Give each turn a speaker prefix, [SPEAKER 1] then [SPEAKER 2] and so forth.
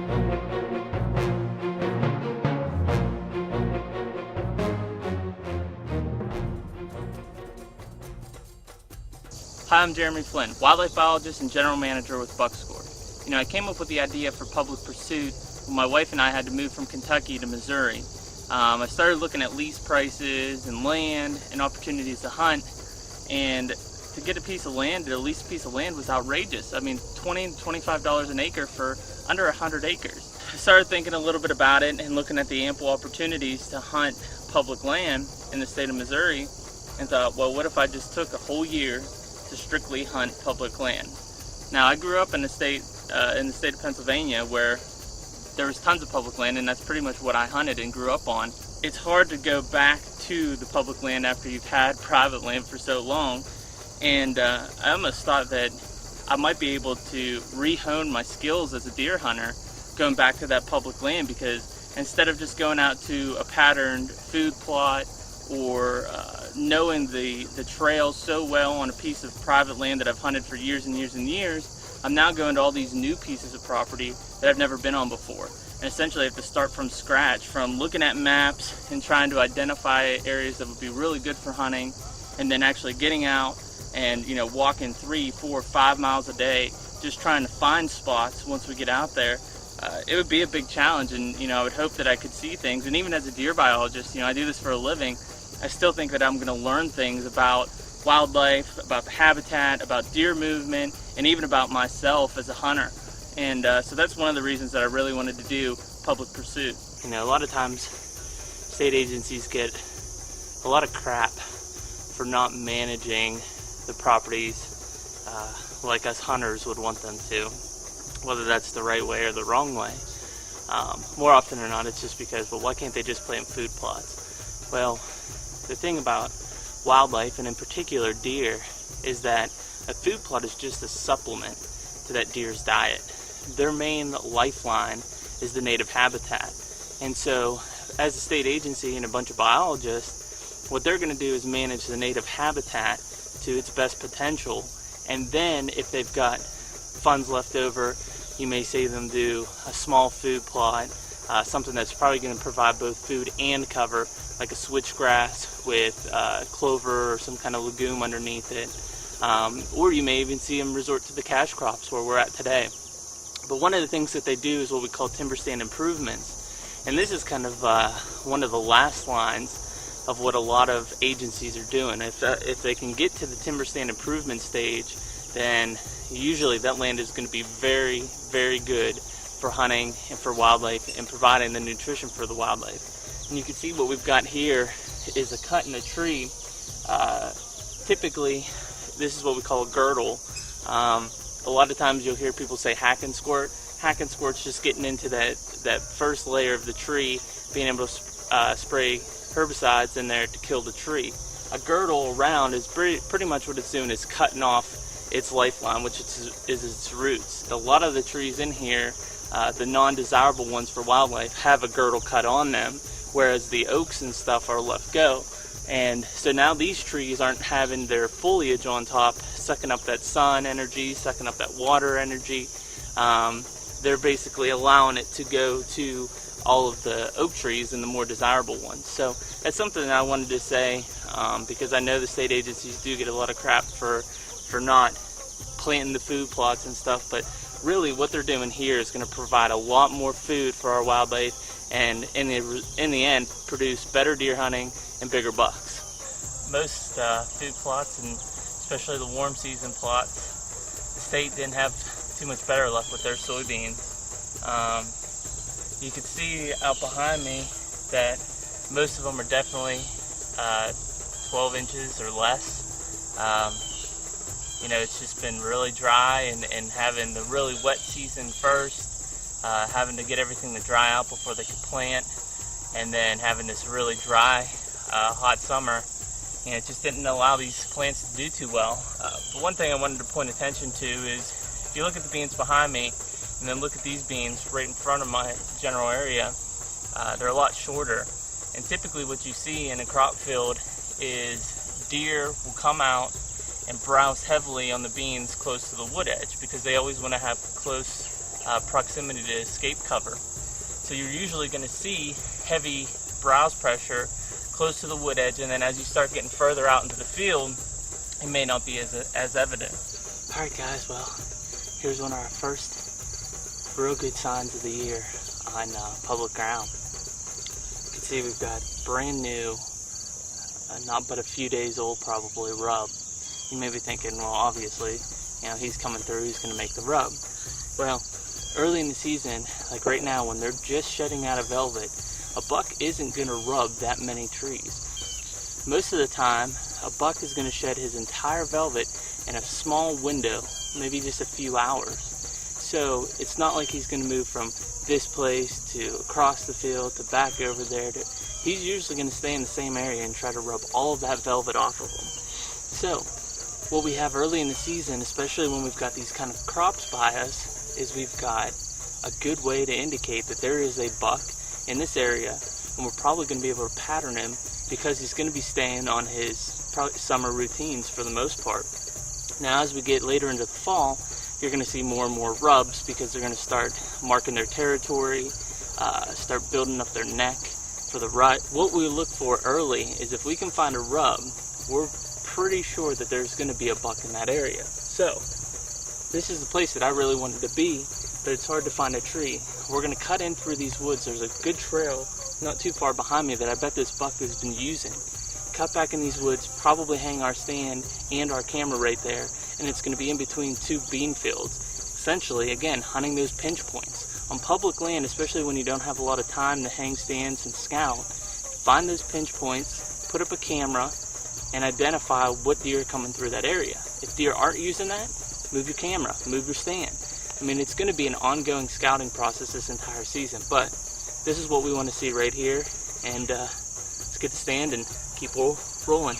[SPEAKER 1] Hi, I'm Jeremy Flinn, wildlife biologist and general manager with Buckscore. I came up with the idea for Public Pursuit when my wife and I had to move from Kentucky to Missouri. I started looking at lease prices and land and opportunities to hunt, and to get a piece of land, to lease a piece of land was outrageous. I mean, $20 to $25 an acre for under 100 acres. I started thinking a little bit about it and looking at the ample opportunities to hunt public land in the state of Missouri, and thought, well, what if I just took a whole year to strictly hunt public land? Now, I grew up in the state of Pennsylvania, where there was tons of public land, and that's pretty much what I hunted and grew up on. It's hard to go back to the public land after you've had private land for so long, and I almost thought that I might be able to re-hone my skills as a deer hunter going back to that public land, because instead of just going out to a patterned food plot or knowing the trails so well on a piece of private land that I've hunted for years and years and years, I'm now going to all these new pieces of property that I've never been on before. And essentially I have to start from scratch, from looking at maps and trying to identify areas that would be really good for hunting, and then actually getting out and walking 3, 4, 5 miles a day, just trying to find spots once we get out there. It would be a big challenge, and I would hope that I could see things. And even as a deer biologist, I do this for a living, I still think that I'm going to learn things about wildlife, about the habitat, about deer movement, and even about myself as a hunter. And so that's one of the reasons that I really wanted to do Public Pursuit. A lot of times state agencies get a lot of crap for not managing the properties like us hunters would want them to, whether that's the right way or the wrong way. More often than not, it's just because, well, why can't they just plant food plots? Well, the thing about wildlife, and in particular deer, is that a food plot is just a supplement to that deer's diet. Their main lifeline is the native habitat. And so, as a state agency and a bunch of biologists, what they're going to do is manage the native habitat to its best potential. And then, if they've got funds left over, you may see them do a small food plot, something that's probably going to provide both food and cover, like a switchgrass with clover or some kind of legume underneath it. Or you may even see them resort to the cash crops where we're at today. But one of the things that they do is what we call timber stand improvements. And this is kind of one of the last lines of what a lot of agencies are doing. If they can get to the timber stand improvement stage, then usually that land is going to be very, very good for hunting and for wildlife and providing the nutrition for the wildlife. And you can see what we've got here is a cut in a tree. Typically, this is what we call a girdle. A lot of times you'll hear people say hack and squirt. Hack and squirt's just getting into that first layer of the tree, being able to spray herbicides in there to kill the tree. A girdle around is pretty much what it's doing is cutting off its lifeline, which is its roots. A lot of the trees in here, the non-desirable ones for wildlife, have a girdle cut on them, whereas the oaks and stuff are left go. And so now these trees aren't having their foliage on top, sucking up that sun energy, sucking up that water energy. They're basically allowing it to go to all of the oak trees and the more desirable ones. So that's something that I wanted to say, because I know the state agencies do get a lot of crap for not planting the food plots and stuff, but really what they're doing here is going to provide a lot more food for our wildlife, and in the end produce better deer hunting and bigger bucks. Most food plots, and especially the warm season plots, the state didn't have too much better luck with their soybeans. You can see out behind me that most of them are definitely 12 inches or less. It's just been really dry, and having the really wet season first, having to get everything to dry out before they could plant, and then having this really dry, hot summer, it just didn't allow these plants to do too well. But one thing I wanted to point attention to is, if you look at the beans behind me, and then look at these beans right in front of my general area, they're a lot shorter. And typically what you see in a crop field is deer will come out and browse heavily on the beans close to the wood edge, because they always want to have close proximity to escape cover. So you're usually going to see heavy browse pressure close to the wood edge, and then as you start getting further out into the field, it may not be as evident. Alright guys, well, here's one of our first real good signs of the year on public ground. You can see we've got brand new, not but a few days old probably, rub. You may be thinking, well, obviously, he's coming through, he's going to make the rub. Well, early in the season, like right now when they're just shedding out of velvet, a buck isn't going to rub that many trees. Most of the time, a buck is going to shed his entire velvet in a small window, maybe just a few hours. So it's not like he's going to move from this place to across the field to back over there. He's usually going to stay in the same area and try to rub all of that velvet off of him. So what we have early in the season, especially when we've got these kind of crops by us, is we've got a good way to indicate that there is a buck in this area, and we're probably going to be able to pattern him because he's going to be staying on his probably summer routines for the most part. Now as we get later into the fall, you're going to see more and more rubs because they're going to start marking their territory, start building up their neck for the rut. What we look for early is if we can find a rub, we're pretty sure that there's going to be a buck in that area. So this is the place that I really wanted to be, but it's hard to find a tree. We're going to cut in through these woods. There's a good trail not too far behind me that I bet this buck has been using. Cut back in these woods, probably hang our stand and our camera right there, and it's going to be in between two bean fields. Essentially, again, hunting those pinch points. On public land, especially when you don't have a lot of time to hang stands and scout, find those pinch points, put up a camera, and identify what deer are coming through that area. If deer aren't using that, move your camera, move your stand. I mean, it's going to be an ongoing scouting process this entire season, but this is what we want to see right here, and let's get the stand and keep rolling.